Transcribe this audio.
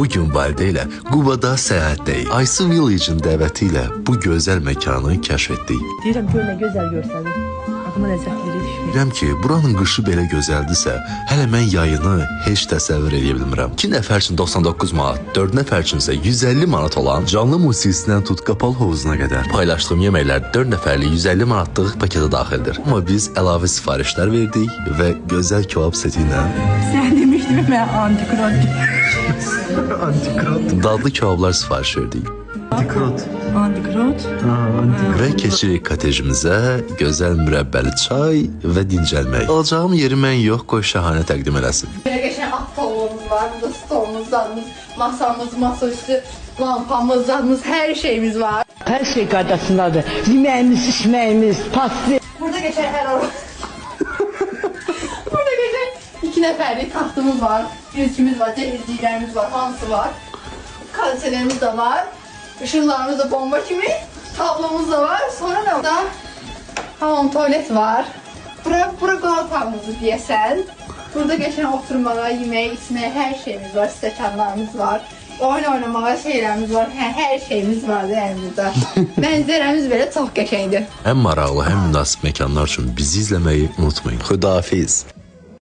Bugün Valide ilə Qubada səyahətdəyik. Aysu Village'in dəvəti ilə bu gözəl məkanı kəşf etdik. Deyirəm gör nə gözəl görsədir. Adıma ləzzətləri düşmür. Bilirəm ki, buranın qışı belə gözəldirsə, hələ mən yayını heç təsəvvür edə bilmirəm. 2 nəfər üçün 99 manat, 4 nəfər üçün isə 150 manat olan canlı musiqisindən tut qapalı hovuzuna qədər paylaşdığım yeməklər 4 nəfərlik 150 manatlıq paketə daxildir. Amma biz əlavə sifarişlər verdik və gözəl kebab seti ilə Sən demişdin mən antikrot. antikrot dadlı kebablar sifariş verdik. Antikrot. Və keçirik kotejimizə, gözəl mürəbbəli çay və dincəlmək. Alacağım yeri mən yox, qoy Şahanə təqdim eləsin. Belə qəşəng at tavuğumuz var, burada stolumuz, zadımız, masamız, masaüstü, lampamız, zadımız, hər şeyimiz var. Her şey qaydasındadır. Yeməyimiz, içməyimiz, pastı. Burada qəşəng hər ara. Burada qəşəng 2 nəfərlik taxtımız var, gözümüz var, cehizliklərimiz var, hamısı var. Kalitelerimiz de var. Işıqlarımız da bomba kimi. Tablomuz da var. Sonra ne var? Hamam tuvalet var. Bura qonaq otağımızı deyəsən. Burada qəşəng oturmağa, yemək, içməyə hər şeyimiz var. Stəkanlarımız var. Oyun oynamağa şeylərimiz var. Hər şeyimiz vardı əlimizdə. Mənzərəmiz belə çox qəşəngdir. Həm maraqlı, həm münasib məkanlar üçün bizi izləməyi unutmayın. Xudahafiz.